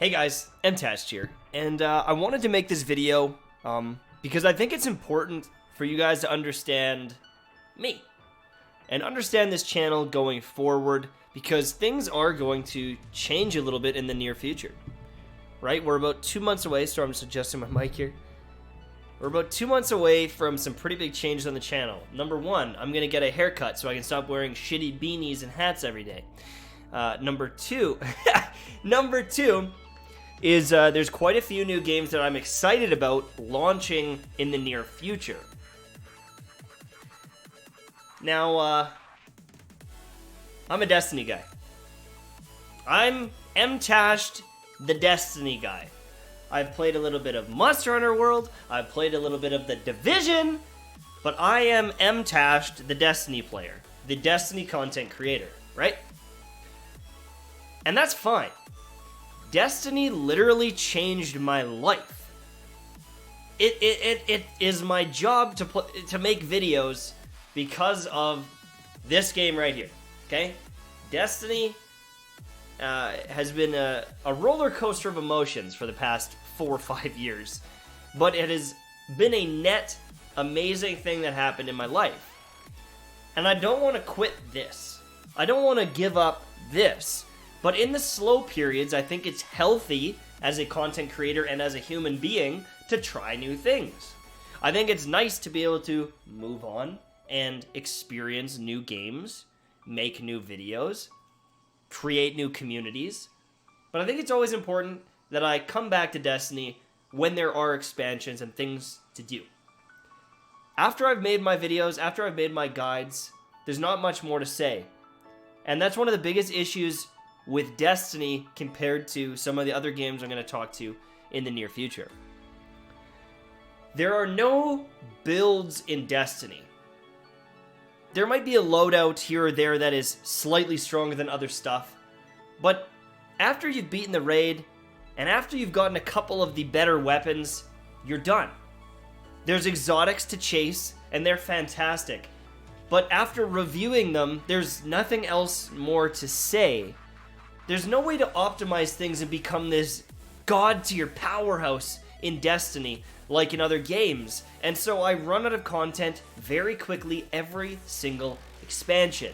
Hey guys, Mtashed here, and I wanted to make this video because I think it's important for you guys to understand me and understand this channel going forward, because things are going to change a little bit in the near future, right? We're about 2 months away, so I'm just adjusting my mic here. We're about 2 months away from some pretty big changes on the channel. Number one, I'm going to get a haircut so I can stop wearing shitty beanies and hats every day. Number two is there's quite a few new games that I'm excited about launching in the near future. Now, I'm a Destiny guy. I'm Mtashed, the Destiny guy. I've played a little bit of Monster Hunter World, I've played a little bit of The Division, but I am Mtashed, the Destiny player, the Destiny content creator, right? And that's fine. Destiny literally changed my life. It is my job to make videos because of this game right here, okay? Destiny has been a roller coaster of emotions for the past 4 or 5 years, but it has been a net amazing thing that happened in my life. And I don't want to quit this. I don't want to give up this. But in the slow periods, I think it's healthy as a content creator and as a human being to try new things. I think it's nice to be able to move on and experience new games, make new videos, create new communities. But I think it's always important that I come back to Destiny when there are expansions and things to do. After I've made my videos, after I've made my guides, there's not much more to say. And that's one of the biggest issues with Destiny compared to some of the other games I'm going to talk to in the near future. There are no builds in Destiny. There might be a loadout here or there that is slightly stronger than other stuff, but after you've beaten the raid, and after you've gotten a couple of the better weapons, you're done. There's exotics to chase, and they're fantastic, but after reviewing them, there's nothing else more to say. There's no way to optimize things and become this god-tier powerhouse in Destiny like in other games, and so I run out of content very quickly every single expansion.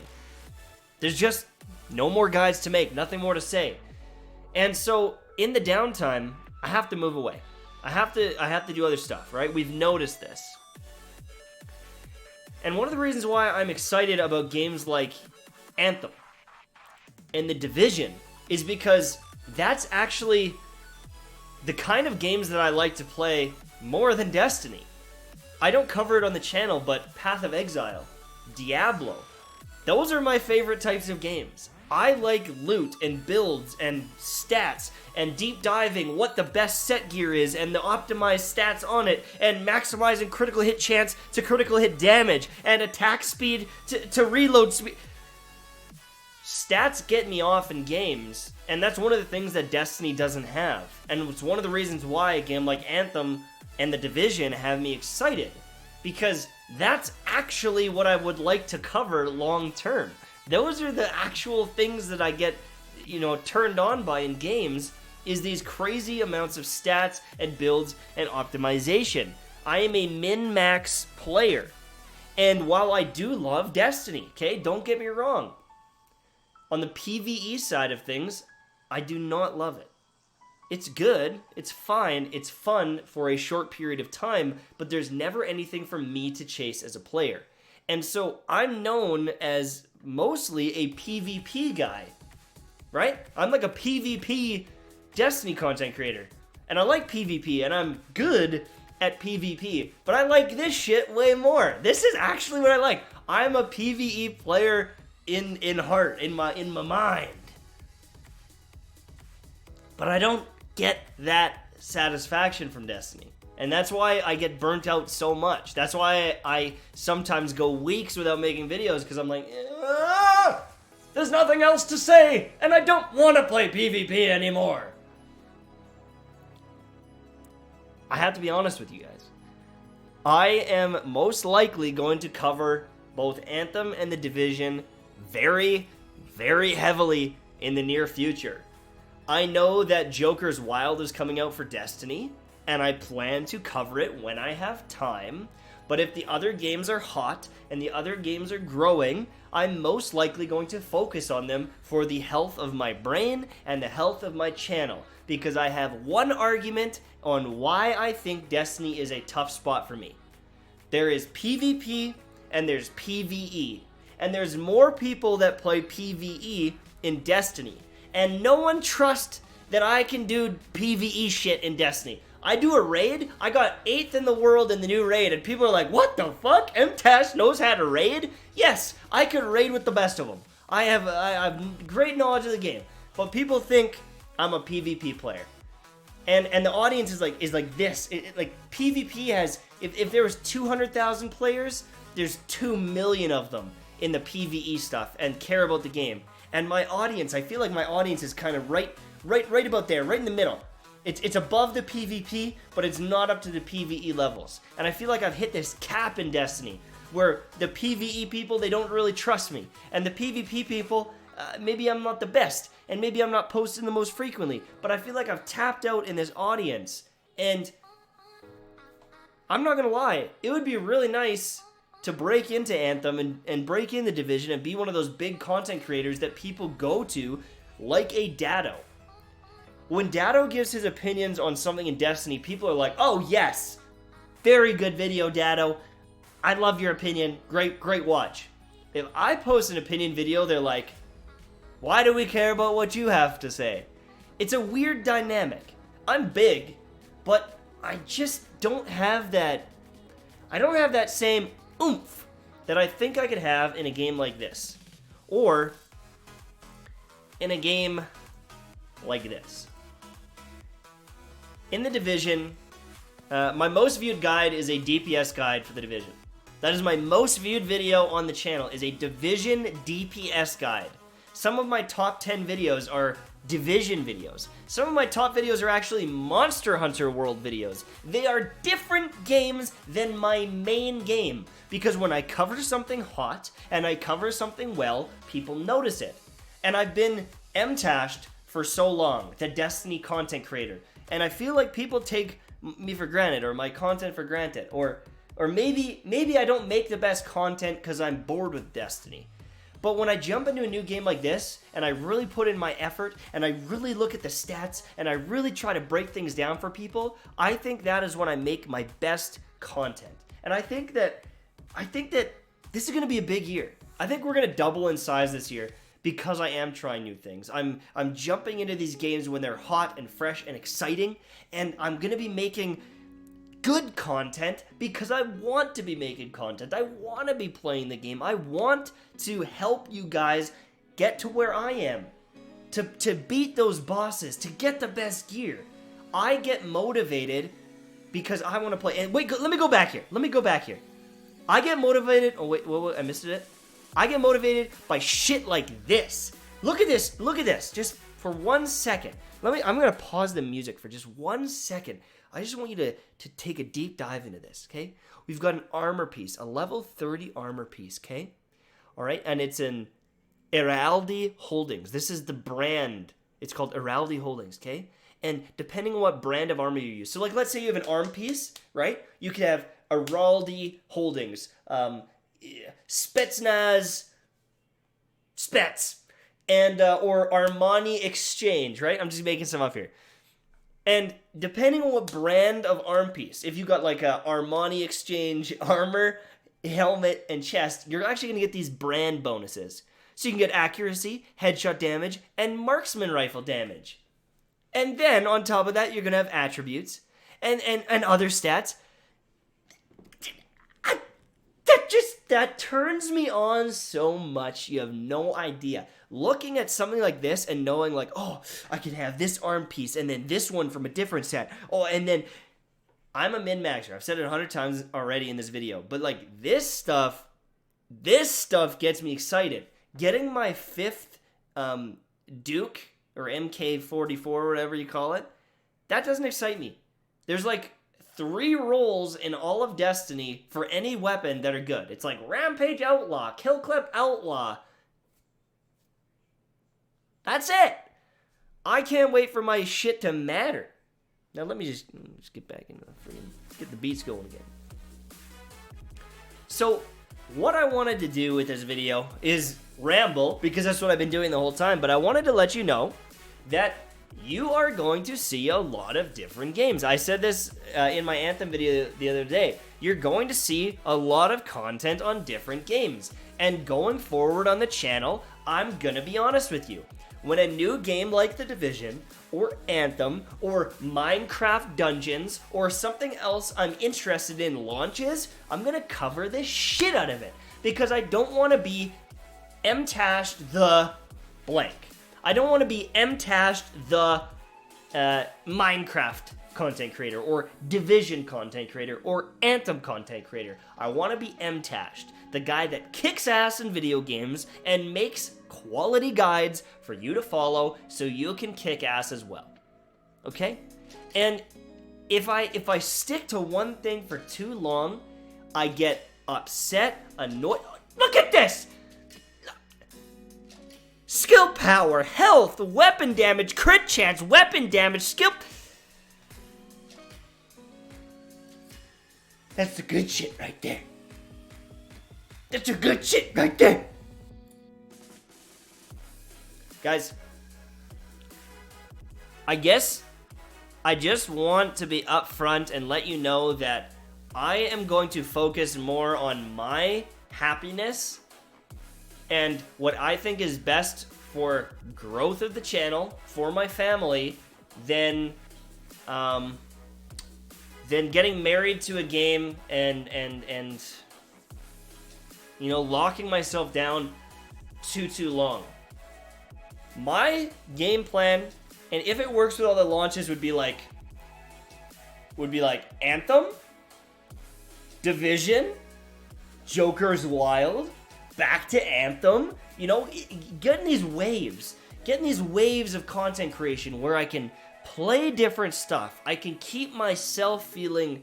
There's just no more guides to make, nothing more to say. And so in the downtime, I have to move away. I have to do other stuff, right? We've noticed this. And one of the reasons why I'm excited about games like Anthem and The Division is because that's actually the kind of games that I like to play more than Destiny. I don't cover it on the channel, but Path of Exile, Diablo, those are my favorite types of games. I like loot and builds and stats and deep diving what the best set gear is and the optimized stats on it and maximizing critical hit chance to critical hit damage and attack speed to reload speed. Stats get me off in games, and that's one of the things that Destiny doesn't have. And it's one of the reasons why a game like Anthem and The Division have me excited, because that's actually what I would like to cover long term. Those are the actual things that I get, turned on by in games, is these crazy amounts of stats and builds and optimization. I am a min-max player. And while I do love Destiny, okay, don't get me wrong, on the PvE side of things, I do not love it. It's good, it's fine, it's fun for a short period of time, but there's never anything for me to chase as a player. And so I'm known as mostly a PvP guy, right? I'm like a PvP Destiny content creator. And I like PvP, and I'm good at PvP, but I like this shit way more. This is actually what I like. I'm a PvE player in heart, in my mind. But I don't get that satisfaction from Destiny. And that's why I get burnt out so much. That's why I sometimes go weeks without making videos, because I'm like, there's nothing else to say, and I don't want to play PvP anymore. I have to be honest with you guys. I am most likely going to cover both Anthem and The Division very, very heavily in the near future. I know that Joker's Wild is coming out for Destiny, and I plan to cover it when I have time. But if the other games are hot and the other games are growing, I'm most likely going to focus on them for the health of my brain and the health of my channel. Because I have one argument on why I think Destiny is a tough spot for me. There is PvP and there's PvE. And there's more people that play PvE in Destiny. And no one trusts that I can do PvE shit in Destiny. I do a raid, I got 8th in the world in the new raid, and people are like, what the fuck? Mtashed knows how to raid? Yes, I could raid with the best of them. I have great knowledge of the game. But people think I'm a PvP player. And the audience is like this. Like PvP has, if there was 200,000 players, there's 2 million of them in the PvE stuff and care about the game. And my audience, I feel like my audience is kind of right about there, right in the middle. It's above the PvP, but it's not up to the PvE levels. And I feel like I've hit this cap in Destiny, where the PvE people, they don't really trust me. And the PvP people, maybe I'm not the best, and maybe I'm not posting the most frequently, but I feel like I've tapped out in this audience. And I'm not gonna lie, it would be really nice to break into Anthem and break in the Division and be one of those big content creators that people go to, like a Datto. When Datto gives his opinions on something in Destiny, people are like, oh yes, very good video, Datto. I love your opinion. Great watch. If I post an opinion video, they're like, why do we care about what you have to say? It's a weird dynamic. I'm big, but I just don't have that, same oomph that I think I could have in a game like this. Or in a game like this. In the Division, my most viewed guide is a DPS guide for the Division. That is my most viewed video on the channel, is a Division DPS guide. Some of my top 10 videos are Division videos. Some of my top videos are actually Monster Hunter World videos. They are different games than my main game, because when I cover something hot and I cover something well, people notice it. And I've been Mtashed for so long, the Destiny content creator. And I feel like people take me for granted, or my content for granted, or maybe I don't make the best content because I'm bored with Destiny. But when I jump into a new game like this, and I really put in my effort, and I really look at the stats, and I really try to break things down for people, I think that is when I make my best content. And I think that this is going to be a big year. I think we're going to double in size this year, because I am trying new things. I'm jumping into these games when they're hot and fresh and exciting, and I'm gonna be making good content because I want to be making content. I want to be playing the game. I want to help you guys get to where I am, to beat those bosses, to get the best gear. I get motivated because I want to play. And wait, let me go back here. I get motivated. Oh wait, I missed it. I get motivated by shit like this. Look at this. Just for 1 second. I'm gonna pause the music for just 1 second. I just want you to take a deep dive into this, okay? We've got an armor piece, a level 30 armor piece, okay? Alright, and it's an Iraldi Holdings. This is the brand. It's called Iraldi Holdings, okay? And depending on what brand of armor you use. So like, let's say you have an arm piece, right? You could have Iraldi Holdings, Spetsnaz, Spets, and or Armani Exchange, right? I'm just making some up here. And depending on what brand of arm piece, if you got like a Armani Exchange armor, helmet, and chest, you're actually going to get these brand bonuses. So you can get accuracy, headshot damage, and marksman rifle damage. And then on top of that, you're going to have attributes and other stats. That turns me on so much. You have no idea. Looking at something like this and knowing like, oh, I can have this arm piece and then this one from a different set. Oh, and then I'm a min-maxer. I've said it 100 times already in this video. But like this stuff gets me excited. Getting my 5th Duke or MK44 or whatever you call it, that doesn't excite me. There's like 3 roles in all of Destiny for any weapon that are good. It's like Rampage Outlaw, Kill Clip Outlaw. That's it. I can't wait for my shit to matter. Now let me just get back into the freaking, get the beats going again. So what I wanted to do with this video is ramble, because that's what I've been doing the whole time, but I wanted to let you know that you are going to see a lot of different games. I said this in my Anthem video the other day. You're going to see a lot of content on different games. And going forward on the channel, I'm gonna be honest with you. When a new game like The Division, or Anthem, or Minecraft Dungeons, or something else I'm interested in launches, I'm gonna cover the shit out of it. Because I don't want to be Mtashed the blank. I don't want to be Mtashed the Minecraft content creator, or Division content creator, or Anthem content creator. I want to be Mtashed, the guy that kicks ass in video games and makes quality guides for you to follow so you can kick ass as well. Okay? And if I stick to one thing for too long, I get upset, annoyed. Look at this! Skill power, health, weapon damage, crit chance, weapon damage, skill... That's the good shit right there. That's the good shit right there. Guys, I guess I just want to be upfront and let you know that I am going to focus more on my happiness and what I think is best for growth of the channel, for my family, than getting married to a game and you know, locking myself down too long. My game plan, and if it works with all the launches, would be like Anthem, Division, Joker's Wild, back to Anthem, you know, getting these waves of content creation where I can play different stuff. I can keep myself feeling,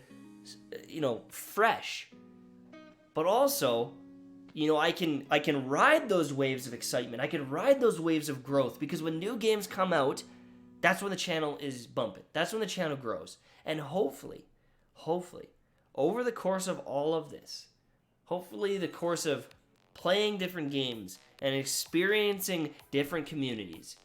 you know, fresh, but also, you know, I can ride those waves of excitement. I can ride those waves of growth, because when new games come out, that's when the channel is bumping. That's when the channel grows. And hopefully, over the course of all of this, hopefully the course of playing different games and experiencing different communities,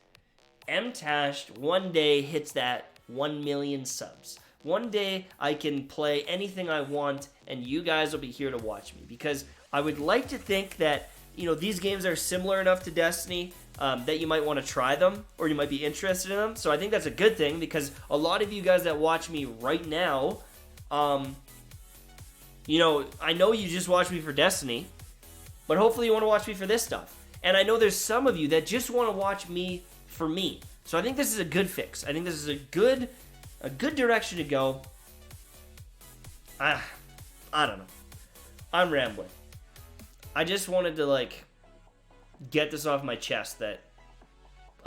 Mtashed one day hits that 1 million subs. One day I can play anything I want and you guys will be here to watch me, because I would like to think that, you know, these games are similar enough to Destiny that you might want to try them, or you might be interested in them. So I think that's a good thing, because a lot of you guys that watch me right now, you know, I know you just watch me for Destiny, but hopefully you want to watch me for this stuff. And I know there's some of you that just want to watch me for me. So I think this is a good fix. I think this is a good direction to go. I don't know. I'm rambling. I just wanted to, like, get this off my chest that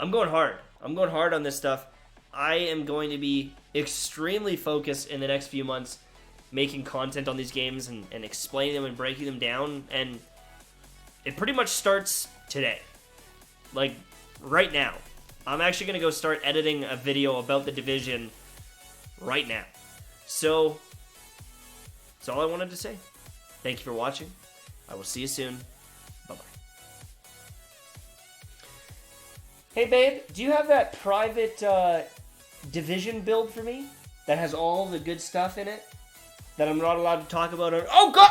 I'm going hard. I'm going hard on this stuff. I am going to be extremely focused in the next few months making content on these games and explaining them and breaking them down. And it pretty much starts today. Like, right now. I'm actually going to go start editing a video about The Division right now. So, that's all I wanted to say. Thank you for watching. I will see you soon. Bye-bye. Hey, babe, do you have that private Division build for me that has all the good stuff in it that I'm not allowed to talk about? Oh, God!